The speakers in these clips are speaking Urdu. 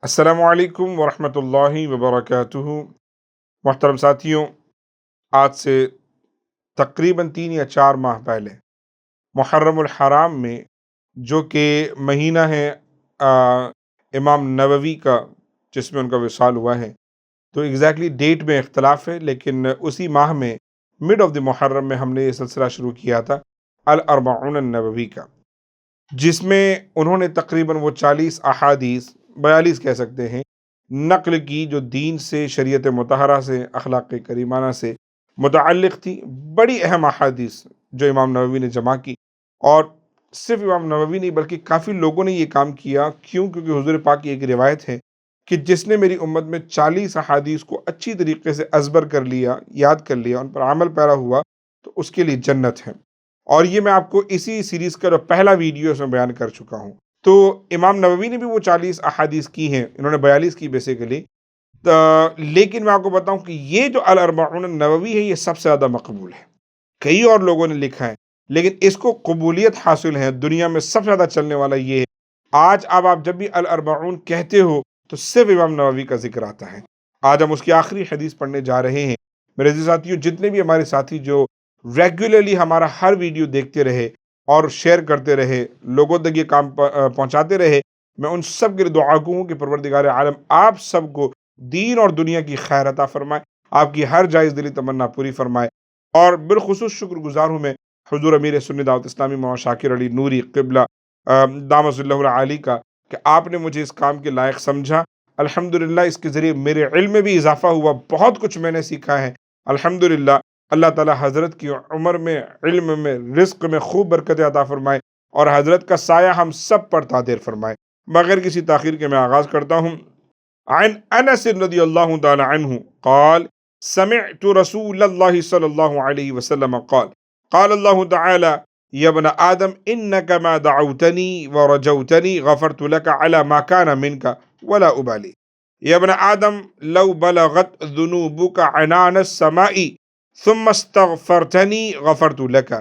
السلام علیکم ورحمۃ اللہ وبرکاتہ۔ محترم ساتھیوں، آج سے تقریباً 3 یا 4 ماہ پہلے محرم الحرام میں، جو کہ مہینہ ہے امام نووی کا، جس میں ان کا وصال ہوا ہے، تو ایگزیکٹلی ڈیٹ میں اختلاف ہے، لیکن اسی ماہ میں مڈ آف دی محرم میں ہم نے یہ سلسلہ شروع کیا تھا الاربعون النووی کا، جس میں انہوں نے تقریباً وہ 40 احادیث، 42 کہہ سکتے ہیں، نقل کی، جو دین سے، شریعت مطہرہ سے، اخلاق کریمانہ سے متعلق تھی۔ بڑی اہم احادیث جو امام نووی نے جمع کی، اور صرف امام نووی نہیں بلکہ کافی لوگوں نے یہ کام کیا۔ کیونکہ حضور پاک کی ایک روایت ہے کہ جس نے میری امت میں 40 احادیث کو اچھی طریقے سے ازبر کر لیا، یاد کر لیا، ان پر عمل پیرا ہوا، تو اس کے لیے جنت ہے۔ اور یہ میں آپ کو اسی سیریز کا جو پہلا ویڈیو اس میں بیان کر چکا ہوں۔ تو امام نووی نے بھی وہ 40 احادیث کی ہیں، انہوں نے 42 کی بیسیکلی، لیکن میں آپ کو بتاؤں کہ یہ جو الاربعون النووی ہے، یہ سب سے زیادہ مقبول ہے۔ کئی اور لوگوں نے لکھا ہے، لیکن اس کو قبولیت حاصل ہے، دنیا میں سب سے زیادہ چلنے والا یہ ہے۔ آج اب آپ جب بھی الاربعون کہتے ہو تو صرف امام نووی کا ذکر آتا ہے۔ آج ہم اس کی آخری حدیث پڑھنے جا رہے ہیں۔ میرے عزیز ساتھیوں، جتنے بھی ہمارے ساتھی جو ریگولرلی ہمارا ہر ویڈیو دیکھتے رہے اور شیئر کرتے رہے، لوگوں تک یہ کام پہنچاتے رہے، میں ان سب کے لیے دعا گو ہوں کہ پروردگار عالم آپ سب کو دین اور دنیا کی خیر عطا فرمائے، آپ کی ہر جائز دلی تمنا پوری فرمائے۔ اور بالخصوص شکر گزار ہوں میں حضور امیر سنی دعوت اسلامی مولانا شاکر علی نوری قبلہ دامت اللہ العالی کا، کہ آپ نے مجھے اس کام کے لائق سمجھا۔ الحمدللہ اس کے ذریعے میرے علم میں بھی اضافہ ہوا، بہت کچھ میں نے سیکھا ہے الحمدللہ۔ اللہ تعالی حضرت کی عمر میں، علم میں، رزق میں خوب برکت عطا فرمائے، اور حضرت کا سایہ ہم سب پر تادیر فرمائے۔ بغیر کسی تاخیر کے میں آغاز کرتا ہوں۔ عن انس رضی اللہ تعالی عنہ قال سمعت رسول اللہ صلی اللہ علیہ وسلم قال قال اللہ تعالی یا ابن آدم انک ما دعوتنی ورجوتنی غفرت لك على ما كان منك ولا ابالی۔ یا ابن آدم لو بلغت ذنوبك عنان السماء ثم استغفرتنی غفرت لك۔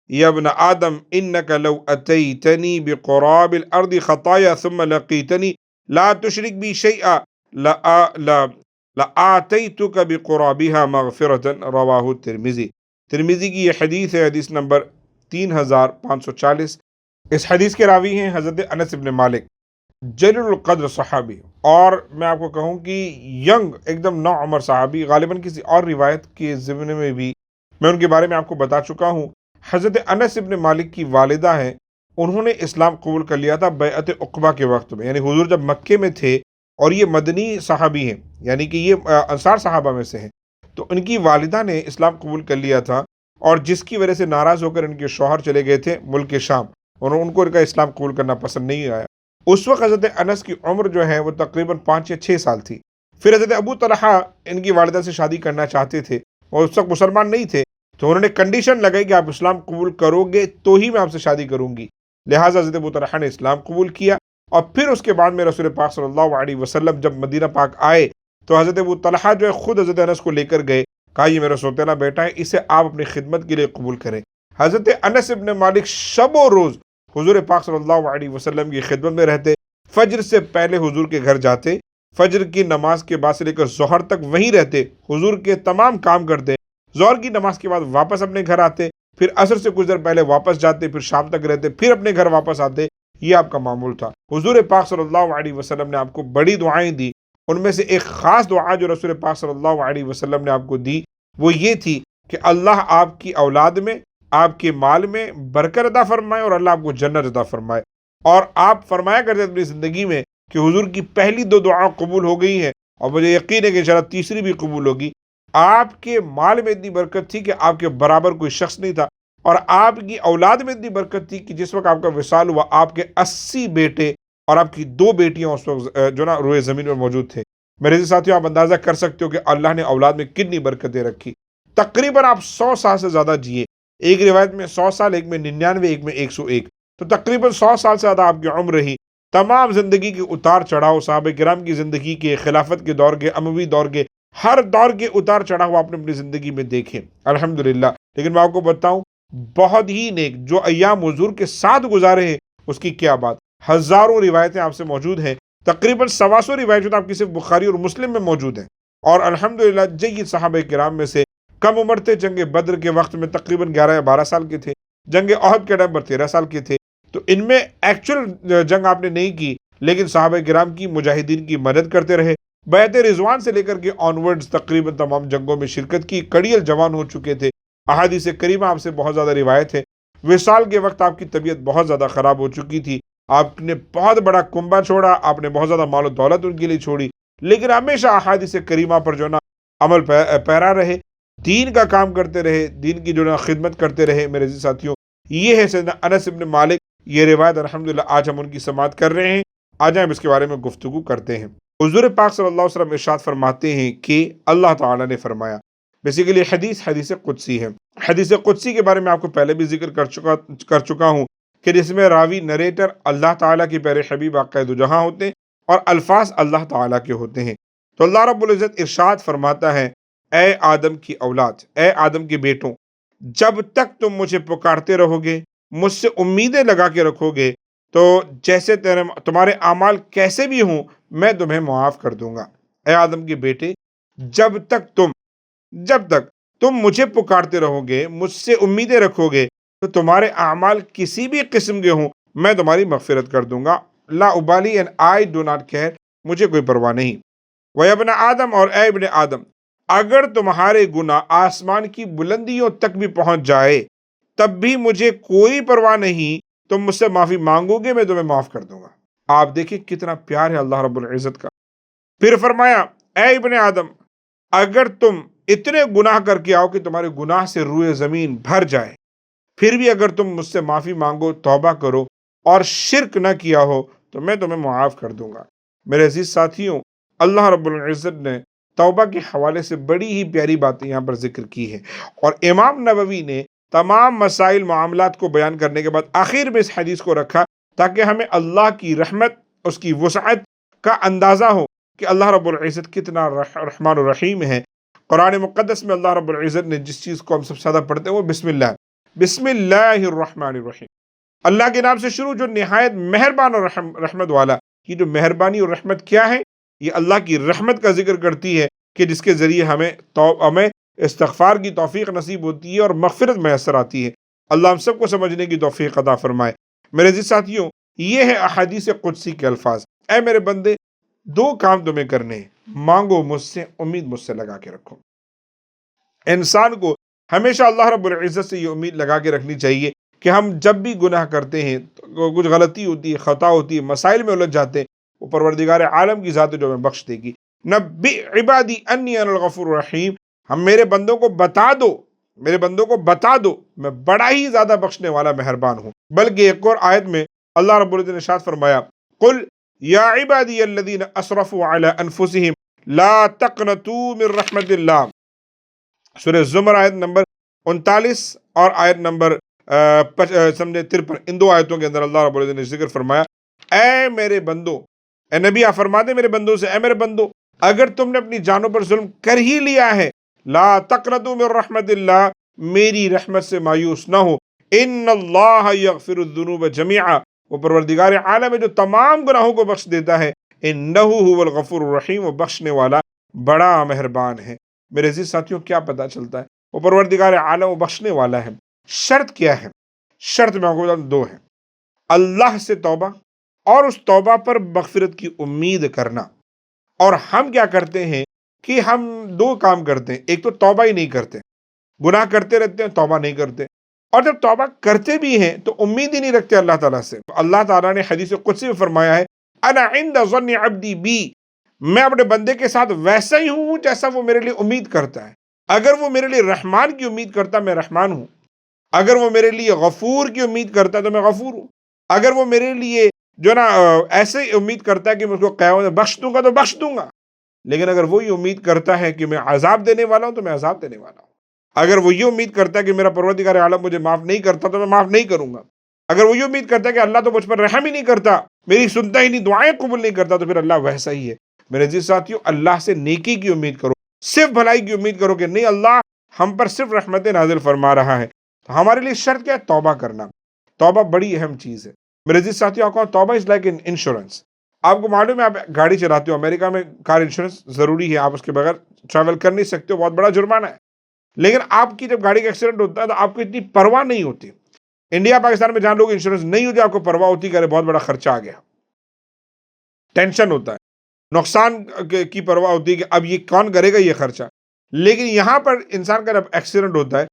یا ابن آدم انك لو اتیتنی بقراب الارض خطایا ثم لقیتنی لا تشرک بی شیئا لآتیتک بقرابها مغفرة، رواہ ترمذی۔ ترمذی کی یہ حدیث ہے، حدیث نمبر 3540۔ اس حدیث کے راوی ہیں حضرت انس ابن مالک، جلیل القدر صحابی، اور میں آپ کو کہوں کہ ینگ، ایک دم نو عمر صحابی۔ غالباً کسی اور روایت کے ضمن میں بھی میں ان کے بارے میں آپ کو بتا چکا ہوں۔ حضرت انس ابن مالک کی والدہ ہیں، انہوں نے اسلام قبول کر لیا تھا بیعت عقبہ کے وقت میں، یعنی حضور جب مکے میں تھے، اور یہ مدنی صحابی ہیں، یعنی کہ یہ انصار صحابہ میں سے ہیں، تو ان کی والدہ نے اسلام قبول کر لیا تھا، اور جس کی وجہ سے ناراض ہو کر ان کے شوہر چلے گئے تھے ملک شام، اور ان کو ان کا اسلام قبول کرنا پسند نہیں آیا۔ اس وقت حضرت انس کی عمر جو ہے وہ تقریباً 5 یا 6 سال تھی۔ پھر حضرت ابو طلحہ ان کی والدہ سے شادی کرنا چاہتے تھے، اور اس وقت مسلمان نہیں تھے، تو انہوں نے کنڈیشن لگائی کہ آپ اسلام قبول کرو گے تو ہی میں آپ سے شادی کروں گی۔ لہٰذا حضرت ابو طلحہ نے اسلام قبول کیا، اور پھر اس کے بعد میں رسول پاک صلی اللہ علیہ وسلم جب مدینہ پاک آئے تو حضرت ابو طلحہ جو ہے خود حضرت انس کو لے کر گئے، کہا یہ میرا سوتیلا بیٹا ہے، اسے آپ اپنی خدمت کے لیے قبول کریں۔ حضرت انس ابن مالک شب و روز حضور پاک صلی اللہ علیہ وسلم کی خدمت میں رہتے، فجر سے پہلے حضور کے گھر جاتے، فجر کی نماز کے بعد سے لے کر ظہر تک وہیں رہتے، حضور کے تمام کام کرتے، ظہر کی نماز کے بعد واپس اپنے گھر آتے، پھر عصر سے کچھ دیر پہلے واپس جاتے، پھر شام تک رہتے، پھر اپنے گھر واپس آتے۔ یہ آپ کا معمول تھا۔ حضور پاک صلی اللہ علیہ وسلم نے آپ کو بڑی دعائیں دی، ان میں سے ایک خاص دعا جو رسول پاک صلی اللہ علیہ وسلم نے آپ کو دی وہ یہ تھی کہ اللہ آپ کی اولاد میں، آپ کے مال میں برکت عطا فرمائے، اور اللہ آپ کو جنت عطا فرمائے۔ اور آپ فرمایا کرتے اپنی زندگی میں کہ حضور کی پہلی 2 دعا قبول ہو گئی ہیں، اور مجھے یقین ہے کہ انشاءاللہ تیسری بھی قبول ہوگی۔ آپ کے مال میں اتنی برکت تھی کہ آپ کے برابر کوئی شخص نہیں تھا، اور آپ کی اولاد میں اتنی برکت تھی کہ جس وقت آپ کا وصال ہوا، آپ کے 80 بیٹے اور آپ کی 2 بیٹیاں اس وقت جو نا روئے زمین پر موجود تھے۔ میرے عزیز ساتھیوں، آپ اندازہ کر سکتے ہو کہ اللہ نے اولاد میں کتنی برکتیں رکھی۔ تقریباً آپ 100 سال سے زیادہ جیے، ایک روایت میں 100 سال، ایک میں 99، ایک میں 101، تو تقریباً 100 سال سے زیادہ آپ کی عمر رہی۔ تمام زندگی کے اتار چڑھاؤ، صحابہ کرام کی زندگی کے، خلافت کے دور کے، اموی دور کے، ہر دور کے اتار چڑھاؤ آپ نے اپنی زندگی میں دیکھے الحمدللہ۔ لیکن میں آپ کو بتاؤں، بہت ہی نیک جو ایام حضور کے ساتھ گزارے ہیں، اس کی کیا بات۔ ہزاروں روایتیں آپ سے موجود ہیں تقریباً 125 روایت آپ کی صرف بخاری اور مسلم میں موجود ہیں، اور الحمدللہ جید صحابہ کرام میں سے کم عمر تھے، جنگ بدر کے وقت میں تقریباً 11 یا 12 سال کے تھے، جنگ احد کے ٹائم پر 13 سال کے تھے. تو ان میں ایکچوئل جنگ آپ نے نہیں کی، لیکن صحابہ کرام کی مجاہدین کی مدد کرتے رہے. بیعت رضوان سے لے کر کے آنورڈز تقریباً تمام جنگوں میں شرکت کی، کڑیل جوان ہو چکے تھے. احادیث کریمہ آپ سے بہت زیادہ روایت ہے. وصال کے وقت آپ کی طبیعت بہت زیادہ خراب ہو چکی تھی، آپ نے بہت بڑا کنبہ چھوڑا، آپ نے بہت زیادہ مال و دولت ان کے لیے چھوڑی، لیکن ہمیشہ احادیث کریمہ پر جو نا عمل پیرا رہے، دین کا کام کرتے رہے، دین کی جو نا خدمت کرتے رہے. میرے عزیز ساتھیوں، یہ ہے سیدنا انس بن مالک. یہ روایت الحمدللہ آج ہم ان کی سماعت کر رہے ہیں. آج ہم اس کے بارے میں گفتگو کرتے ہیں. حضور پاک صلی اللہ علیہ وسلم ارشاد فرماتے ہیں کہ اللہ تعالیٰ نے فرمایا، بیسیکلی حدیث قدسی ہے. حدیث قدسی کے بارے میں آپ کو پہلے بھی ذکر کر چکا ہوں کہ جس میں راوی نریٹر اللہ تعالیٰ کے پیارے حبیب عقائد و جہاں ہوتے ہیں اور الفاظ اللہ تعالیٰ کے ہوتے ہیں. تو اللہ رب العزت ارشاد فرماتا ہے، اے آدم کی اولاد، اے آدم کے بیٹوں، جب تک تم مجھے پکارتے رہو گے، مجھ سے امیدیں لگا کے رکھو گے، تو جیسے تمہارے اعمال کیسے بھی ہوں میں تمہیں معاف کر دوں گا. اے آدم کے بیٹے، جب تک تم مجھے پکارتے رہو گے، مجھ سے امیدیں رکھو گے، تو تمہارے اعمال کسی بھی قسم کے ہوں میں تمہاری مغفرت کر دوں گا. لا ابالی and I do not care, مجھے کوئی پرواہ نہیں. وہ ابن آدم، اور اے ابن آدم، اگر تمہارے گناہ آسمان کی بلندیوں تک بھی پہنچ جائے تب بھی مجھے کوئی پرواہ نہیں، تم مجھ سے معافی مانگو گے میں تمہیں معاف کر دوں گا. آپ دیکھیں کتنا پیار ہے اللہ رب العزت کا. پھر فرمایا، اے ابن آدم، اگر تم اتنے گناہ کر کے آؤ کہ تمہارے گناہ سے روئے زمین بھر جائے، پھر بھی اگر تم مجھ سے معافی مانگو، توبہ کرو اور شرک نہ کیا ہو، تو میں تمہیں معاف کر دوں گا. میرے عزیز ساتھیوں، اللہ رب العزت نے توبہ کے حوالے سے بڑی ہی پیاری باتیں یہاں پر ذکر کی ہے، اور امام نووی نے تمام مسائل معاملات کو بیان کرنے کے بعد آخر میں اس حدیث کو رکھا تاکہ ہمیں اللہ کی رحمت، اس کی وسعت کا اندازہ ہو کہ اللہ رب العزت کتنا رحمان الرحیم ہے. قرآن مقدس میں اللہ رب العزت نے جس چیز کو ہم سب سے زیادہ پڑھتے ہیں وہ بسم اللہ الرحمن الرحیم، اللہ کے نام سے شروع جو نہایت مہربان اور رحمت والا. یہ جو مہربانی اور رحمت کیا ہے؟ یہ اللہ کی رحمت کا ذکر کرتی ہے کہ جس کے ذریعے ہمیں استغفار کی توفیق نصیب ہوتی ہے اور مغفرت میسر آتی ہے. اللہ ہم سب کو سمجھنے کی توفیق عطا فرمائے. میرے عزیز ساتھیوں، یہ ہے احادیث قدسی کے الفاظ. اے میرے بندے، 2 کام تمہیں کرنے ہیں. مانگو مجھ سے، امید مجھ سے لگا کے رکھو. انسان کو ہمیشہ اللہ رب العزت سے یہ امید لگا کے رکھنی چاہیے کہ ہم جب بھی گناہ کرتے ہیں، کچھ غلطی ہوتی ہے، خطا ہوتی ہے، مسائل میں الجھ جاتے ہیں، وہ پروردگار عالم کی ذات جو ہمیں بخش دے گی. نبئ عبادی انی انا الغفور الرحیم، ہم میرے بندوں کو بتا دو میں بڑا ہی زیادہ بخشنے والا مہربان ہوں. بلکہ ایک اور آیت میں اللہ رب العزت نے ارشاد فرمایا، قل یا عبادی الذین اسرفوا علی انفسہم لا تقنطوا من رحمت اللہ. سورہ زمر آیت نمبر 39 اور آیت نمبر 53، ان 2 آیتوں کے اندر اللہ رب العزت نے ذکر فرمایا، اے میرے بندو، اے نبی آپ فرما دیں میرے بندوں سے، اے میرے بندو، اگر تم نے اپنی جانوں پر ظلم کر ہی لیا ہے، لا تقنطوا من رحمت اللہ، میری رحمت سے مایوس نہ ہو. ان اللہ یغفر الذنوب جميعا، وہ پروردگار عالم ہے جو تمام گناہوں کو بخش دیتا ہے. انہ هو الغفور الرحیم، وہ بخشنے والا بڑا مہربان ہے. میرے عزیز ساتھیوں، کیا پتہ چلتا ہے؟ وہ پروردگار عالم، وہ بخشنے والا ہے. شرط کیا ہے؟ شرط میں آپ کو بتا دوں 2 ہے. اللہ سے توبہ، اور اس توبہ پر مغفرت کی امید کرنا. اور ہم کیا کرتے ہیں کہ ہم 2 کام کرتے ہیں. ایک تو توبہ ہی نہیں کرتے، گناہ کرتے رہتے ہیں، توبہ نہیں کرتے. اور جب توبہ کرتے بھی ہیں تو امید ہی نہیں رکھتے اللہ تعالیٰ سے. اللہ تعالیٰ نے حدیث قدسی میں فرمایا ہے، انا عند ظن عبدی بی، میں اپنے بندے کے ساتھ ویسا ہی ہوں جیسا وہ میرے لیے امید کرتا ہے. اگر وہ میرے لیے رحمان کی امید کرتا میں رحمان ہوں، اگر وہ میرے لیے غفور کی امید کرتا ہے تو میں غفور ہوں، اگر وہ میرے لیے جو نا ایسے امید کرتا ہے کہ میں اس کو قیامت میں بخش دوں گا تو بخش دوں گا. لیکن اگر وہ یہ امید کرتا ہے کہ میں عذاب دینے والا ہوں تو میں عذاب دینے والا ہوں. اگر وہ یہ امید کرتا ہے کہ میرا پروردگار عالم مجھے معاف نہیں کرتا تو میں معاف نہیں کروں گا. اگر وہ یہ امید کرتا ہے کہ اللہ تو مجھ پر رحم ہی نہیں کرتا، میری سنتا ہی نہیں، دعائیں قبول نہیں کرتا، تو پھر اللہ ویسا ہی ہے. میرے عزیز ساتھیوں، اللہ سے نیکی کی امید کرو، صرف بھلائی کی امید کرو کہ نہیں، اللہ ہم پر صرف رحمت نازل فرما رہا ہے. تو ہمارے لیے شرط کیا ہے؟ توبہ کرنا. توبہ بڑی اہم چیز ہے. میرے عزیز ساتھیوں، توبہ از لائک ان انشورنس. آپ کو معلوم ہے آپ گاڑی چلاتے ہو، امریکہ میں کار انشورنس ضروری ہے، آپ اس کے بغیر ٹریول کر نہیں سکتے ہو، بہت بڑا جرمانہ ہے۔ لیکن آپ کی جب گاڑی کا ایکسیڈنٹ ہوتا ہے تو آپ کو اتنی پرواہ نہیں ہوتی۔ انڈیا پاکستان میں جہاں لوگ انشورنس نہیں ہوتی، آپ کو پرواہ ہوتی کہ ارے بہت بڑا خرچہ آ گیا، ٹینشن ہوتا ہے، نقصان کی پرواہ ہوتی ہے کہ اب یہ کون کرے گا یہ خرچہ۔ لیکن یہاں پر انسان کا جب ایکسیڈنٹ ہوتا ہے،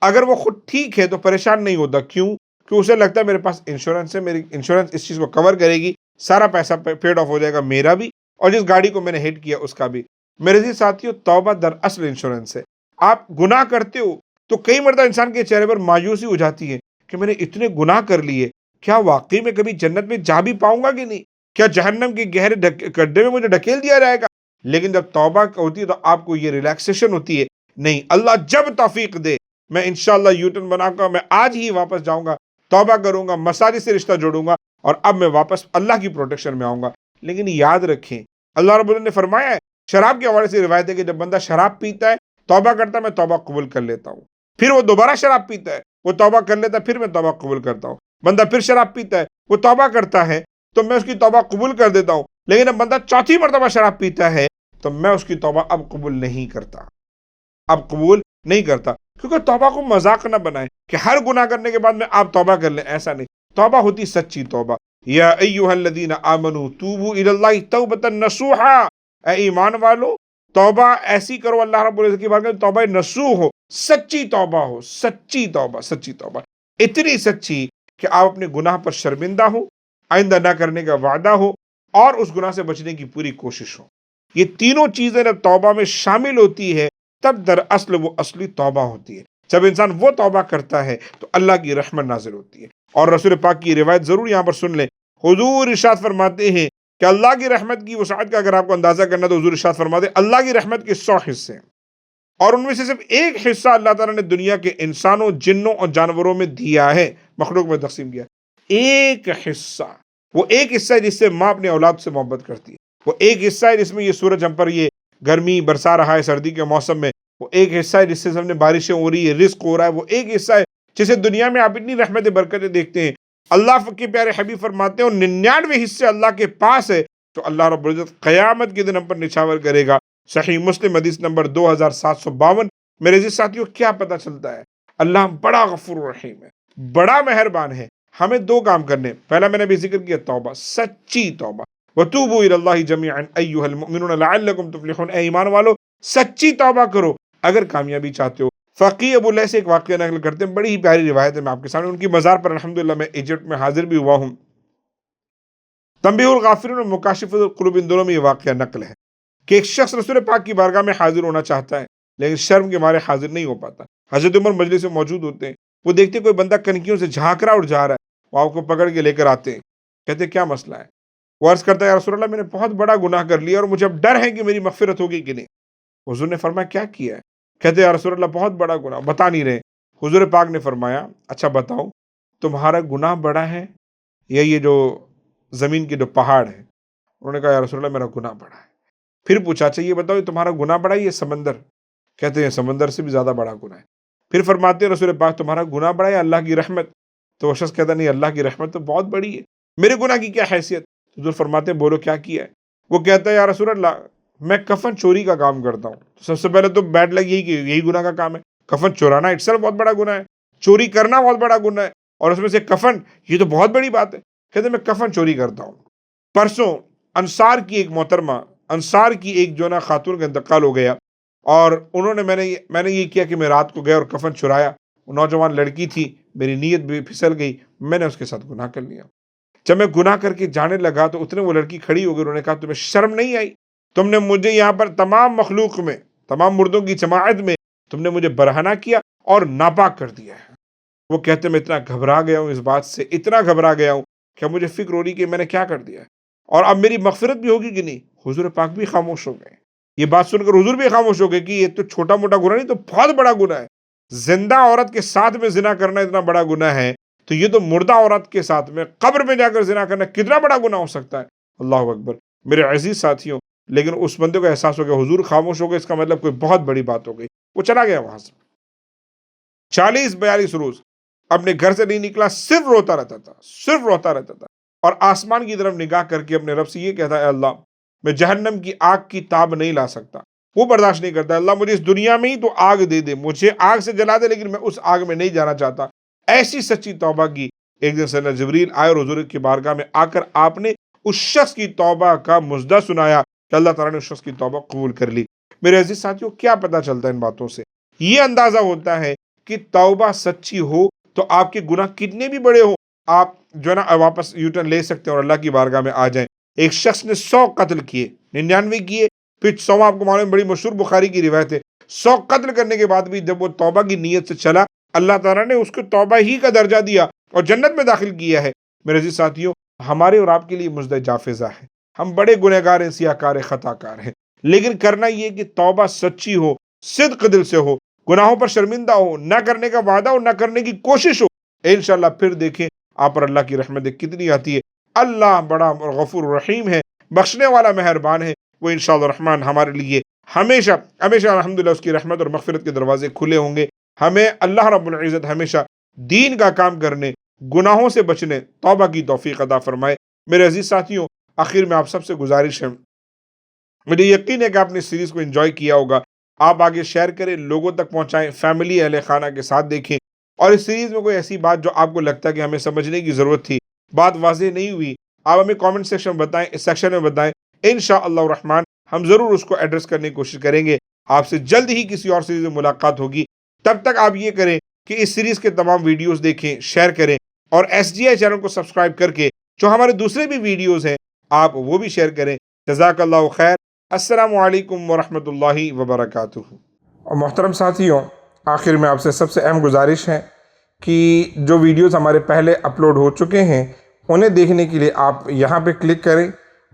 اگر وہ خود ٹھیک ہے تو پریشان نہیں ہوتا، کیوں کہ اسے لگتا ہے میرے پاس انشورنس ہے، میری انشورنس اس چیز کو کور کرے گی، سارا پیسہ پیڈ آف ہو جائے گا، میرا بھی اور جس گاڑی کو میں نے ہٹ کیا اس کا بھی۔ میرے جی ساتھیو، توبہ در اصل انشورنس ہے۔ آپ گناہ کرتے ہو تو کئی مرتبہ انسان کے چہرے پر مایوسی ہو جاتی ہے کہ میں نے اتنے گناہ کر لیے، کیا واقعی میں کبھی جنت میں جا بھی پاؤں گا کہ نہیں؟ کیا جہنم کے گہرے گڈھے میں مجھے ڈھکیل دیا جائے گا؟ لیکن جب توبہ ہوتی ہے تو آپ کو یہ ریلیکسیشن ہوتی ہے، نہیں، اللہ جب توفیق دے میں انشاءاللہ یوٹرن بنا کر میں آج ہی واپس جاؤں گا، توبہ کروں گا، مساجد سے رشتہ جوڑوں گا اور اب میں واپس اللہ کی پروٹیکشن میں آؤں گا۔ لیکن یاد رکھیں، اللہ رب العزت نے فرمایا ہے، شراب کے حوالے سے روایت ہے کہ جب بندہ شراب پیتا ہے، توبہ کرتا ہے، میں توبہ قبول کر لیتا ہوں۔ پھر وہ دوبارہ شراب پیتا ہے، وہ توبہ کر لیتا ہے، پھر میں توبہ قبول کرتا ہوں۔ بندہ پھر شراب پیتا ہے، وہ توبہ کرتا ہے تو میں اس کی توبہ قبول کر دیتا ہوں۔ لیکن اب بندہ چوتھی مرتبہ شراب پیتا ہے تو میں اس کی توبہ اب قبول نہیں کرتا، اب قبول نہیں کرتا، کیونکہ توبہ کو مذاق نہ بنائیں کہ ہر گناہ کرنے کے بعد میں آپ توبہ کر لیں، ایسا نہیں۔ توبہ ہوتی سچی توبہ۔ یا ایھا الذین آمنوا توبوا الی اللہ توبۃ نصوحا، اے ایمان والو توبہ ایسی کرو اللہ رب العزت کی بارگاہ میں، توبہ نصوح ہو، سچی توبہ ہو، سچی توبہ، سچی توبہ، اتنی سچی کہ آپ اپنے گناہ پر شرمندہ ہو، آئندہ نہ کرنے کا وعدہ ہو اور اس گناہ سے بچنے کی پوری کوشش ہو۔ یہ تینوں چیزیں جب توبہ میں شامل ہوتی ہے تب در اصل وہ اصلی توبہ ہوتی ہے۔ جب انسان وہ توبہ کرتا ہے تو اللہ کی رحمت نازل ہوتی ہے۔ اور رسول پاک کی روایت ضرور یہاں پر سن لیں، حضور ارشاد فرماتے ہیں کہ اللہ کی رحمت کی وسعت کا اگر آپ کو اندازہ کرنا تو حضور ارشاد فرماتے ہیں اللہ کی رحمت کے 100 حصے ہیں اور ان میں سے صرف ایک حصہ اللہ تعالیٰ نے دنیا کے انسانوں، جنوں اور جانوروں میں دیا ہے، مخلوق میں تقسیم کیا۔ ایک حصہ، وہ ایک حصہ ہے جس سے ماں اپنے اولاد سے محبت کرتی ہے، وہ ایک حصہ ہے جس میں یہ سورج ہم پر یہ گرمی برسا رہا ہے سردی کے موسم میں، وہ ایک حصہ ہے جس سے ہم نے بارشیں ہو رہی ہے، رزق ہو رہا ہے، وہ ایک حصہ ہے جسے دنیا میں آپ اتنی رحمت برکتیں دیکھتے ہیں۔ اللہ کے پیارے حبیب فرماتے ہیں اور 99 حصے اللہ کے پاس ہے تو اللہ رب العزت قیامت کے دن ہم پر نچھاور کرے گا۔ صحیح مسلم حدیث نمبر 2752۔ میرے عزیز ساتھیوں، کیا پتہ چلتا ہے؟ اللہ بڑا غفور رحیم ہے، بڑا مہربان ہے۔ ہمیں دو کام کرنے، پہلا میں نے بھی ذکر کیا، توبہ، سچی توبہ۔ وَتُوبُوا إِلَى اللَّهِ جَمِيعًا أَيُّهَا الْمُؤْمِنُونَ لَعَلَّكُمْ تُفْلِحُونَ، اے ایمان والو سچی توبہ کرو اگر کامیابی چاہتے ہو۔ فقی ابو لیث سے ایک واقعہ نقل کرتے ہیں، بڑی ہی پیاری روایت ہے، میں آپ کے سامنے ان کی مزار پر الحمدللہ میں ایجپٹ میں حاضر بھی ہوا ہوں۔ تنبیہ الغافلین اور مکاشفۃ القلوب، ان دونوں میں یہ واقعہ نقل ہے کہ ایک شخص رسول پاک کی بارگاہ میں حاضر ہونا چاہتا ہے لیکن شرم کے مارے حاضر نہیں ہو پاتا۔ حضرت عمر مجلس میں موجود ہوتے ہیں، وہ دیکھتے کوئی بندہ کنکیوں سے جھانک رہا اور جا رہا ہے، وہ آپ کو پکڑ کے لے کر آتے ہیں، کہتے کیا مسئلہ ہے؟ وہ عرض کرتا ہے یا رسول اللہ میں نے بہت بڑا گناہ کر لیا اور مجھے اب ڈر ہے کہ میری مغفرت ہوگی کہ نہیں۔ حضور نے فرمایا کیا کیا ہے؟ کہتے یا رسول اللہ بہت بڑا گناہ، بتا نہیں رہے۔ حضور پاک نے فرمایا اچھا بتاؤ، تمہارا گناہ بڑا ہے یا یہ جو زمین کے جو پہاڑ ہیں؟ انہوں نے کہا یا رسول اللہ میرا گناہ بڑا ہے۔ پھر پوچھا اچھا یہ بتاؤ، یہ تمہارا گناہ بڑا ہے یہ سمندر؟ کہتے ہیں سمندر سے بھی زیادہ بڑا گناہ ہے۔ پھر فرماتے ہیں رسول پاک تمہارا گناہ بڑا ہے یا اللہ کی رحمت؟ تو وہ شخص کہتا نہیں، اللہ کی رحمت تو بہت بڑی ہے، میرے گناہ کی کیا حیثیت؟ حضور فرماتے ہیں بولو کیا کیا ہے؟ وہ کہتا ہے یا رسول اللہ میں کفن چوری کا کام کرتا ہوں۔ سب سے پہلے تو بیڈ لگ یہی کہ یہی گناہ کا کام ہے، کفن چورانا اٹسیلف بہت بڑا گناہ ہے، چوری کرنا بہت بڑا گناہ ہے اور اس میں سے کفن، یہ تو بہت بڑی بات ہے۔ کہتے ہیں میں کفن چوری کرتا ہوں۔ پرسوں انصار کی ایک محترمہ، انصار کی ایک جو نا خاتون کا انتقال ہو گیا اور انہوں نے میں نے یہ کیا کہ میں رات کو گیا اور کفن چرایا، وہ نوجوان لڑکی تھی، میری نیت بھی پھسل گئی، میں نے اس کے ساتھ گناہ کر لیا۔ جب میں گناہ کر کے جانے لگا تو اتنے وہ لڑکی کھڑی ہو گئی، انہوں نے کہا تمہیں شرم نہیں آئی؟ تم نے مجھے یہاں پر تمام مخلوق میں، تمام مردوں کی جماعت میں تم نے مجھے برہنہ کیا اور ناپاک کر دیا ہے۔ وہ کہتے میں اتنا گھبرا گیا ہوں اس بات سے، اتنا گھبرا گیا ہوں کہ مجھے فکر ہو رہی کہ میں نے کیا کر دیا ہے اور اب میری مغفرت بھی ہوگی کہ نہیں۔ حضور پاک بھی خاموش ہو گئے، یہ بات سن کر حضور بھی خاموش ہو گئے کہ یہ تو چھوٹا موٹا گناہ نہیں، تو بہت بڑا گناہ ہے۔ زندہ عورت کے ساتھ میں زنا کرنا اتنا بڑا گناہ ہے تو یہ تو مردہ عورت کے ساتھ میں قبر میں جا کر زنا کرنا کتنا بڑا گناہ ہو سکتا ہے۔ اللہ اکبر میرے عزیز ساتھیوں، لیکن اس بندے کو احساس ہو گیا حضور خاموش ہو گئے، اس کا مطلب کوئی بہت بڑی بات ہو گئی، وہ چلا گیا وہاں سے۔ 40-42 روز اپنے گھر سے نہیں نکلا، صرف روتا رہتا تھا، صرف روتا رہتا تھا۔ اور آسمان کی طرف نگاہ کر کے اپنے رب سے یہ کہتا ہے اللہ میں جہنم کی آگ کی تاب نہیں لا سکتا، وہ برداشت نہیں کرتا، اللہ مجھے اس دنیا میں ہی تو آگ دے دے، مجھے آگ سے جلا دے لیکن میں اس آگ میں نہیں جانا چاہتا۔ ایسی سچی توبہ کی۔ ایک دن سیدنا جبریل آئے اور حضور کی بارگاہ میں آ کر آپ نے اس شخص کی توبہ کا مژدہ سنایا کہ اللہ تعالیٰ نے اس شخص کی توبہ قبول کر لی۔ میرے عزیز ساتھیوں، کیا پتہ چلتا ہے ان باتوں سے؟ یہ اندازہ ہوتا ہے کہ توبہ سچی ہو تو آپ کے گناہ کتنے بھی بڑے ہوں، آپ جو ہے نا واپس یو ٹرن لے سکتے ہیں اور اللہ کی بارگاہ میں آ جائیں۔ ایک شخص نے 100 قتل کیے، 99 کیے، پھر 100 آپ کو معلوم ہے بڑی مشہور بخاری کی روایت ہے، 100 قتل کرنے کے بعد بھی جب وہ توبہ کی نیت سے چلا، اللہ تعالیٰ نے اس کو توبہ ہی کا درجہ دیا اور جنت میں داخل کیا ہے۔ میرے عزیز ساتھیوں، ہمارے اور آپ کے لیے مژدہ جافزہ ہے، ہم بڑے گنہگار ہیں، سیاہ کار، خطا کار ہیں، لیکن کرنا یہ کہ توبہ سچی ہو، صدق دل سے ہو، گناہوں پر شرمندہ ہو، نہ کرنے کا وعدہ ہو، نہ کرنے کی کوشش ہو، انشاءاللہ پھر دیکھیں آپ پر اللہ کی رحمتیں کتنی آتی ہے۔ اللہ بڑا غفور رحیم ہے، بخشنے والا مہربان ہے، وہ انشاءاللہ الرحمن ہمارے لیے ہمیشہ ہمیشہ الحمدللہ اس کی رحمت اور مغفرت کے دروازے کھلے ہوں گے۔ ہمیں اللہ رب العزت ہمیشہ دین کا کام کرنے، گناہوں سے بچنے، توبہ کی توفیق عطا فرمائے۔ میرے عزیز ساتھیوں، آخر میں آپ سب سے گزارش ہے، مجھے یقین ہے کہ آپ نے اس سیریز کو انجوائے کیا ہوگا، آپ آگے شیئر کریں، لوگوں تک پہنچائیں، فیملی اہل خانہ کے ساتھ دیکھیں، اور اس سیریز میں کوئی ایسی بات جو آپ کو لگتا ہے کہ ہمیں سمجھنے کی ضرورت تھی، بات واضح نہیں ہوئی، آپ ہمیں کامنٹ سیکشن میں بتائیں، اس سیکشن میں بتائیں، انشاءاللہ الرحمن ہم ضرور اس کو ایڈریس کرنے کی کوشش کریں گے۔ آپ سے جلد ہی کسی اور سیریز میں ملاقات ہوگی، تب تک آپ یہ کریں کہ اس سیریز کے تمام ویڈیوز دیکھیں، شیئر کریں، اور SGI چینل کو سبسکرائب کر کے جو ہمارے دوسرے بھی ویڈیوز ہیں آپ وہ بھی شیئر کریں۔ جزاک اللہ خیر۔ السلام علیکم ورحمۃ اللہ وبرکاتہ۔ اور محترم ساتھیوں، آخر میں آپ سے سب سے اہم گزارش ہے کہ جو ویڈیوز ہمارے پہلے اپلوڈ ہو چکے ہیں انہیں دیکھنے کے لیے آپ یہاں پہ کلک کریں،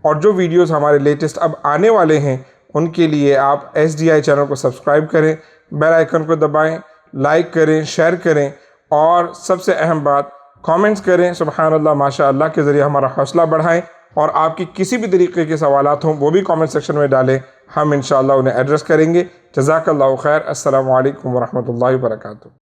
اور جو ویڈیوز ہمارے لیٹسٹ اب آنے والے ہیں ان کے لیے آپ SGI چینل کو سبسکرائب کریں، بیل آئیکن کو دبائیں، لائک کریں، شیئر کریں، اور سب سے اہم بات کامنٹس کریں، سبحان اللہ ماشاء اللہ کے ذریعے ہمارا حوصلہ بڑھائیں، اور آپ کی کسی بھی طریقے کے سوالات ہوں وہ بھی کامنٹ سیکشن میں ڈالیں، ہم انشاءاللہ انہیں ایڈریس کریں گے۔ جزاک اللہ خیر۔ السلام علیکم ورحمۃ اللہ وبرکاتہ۔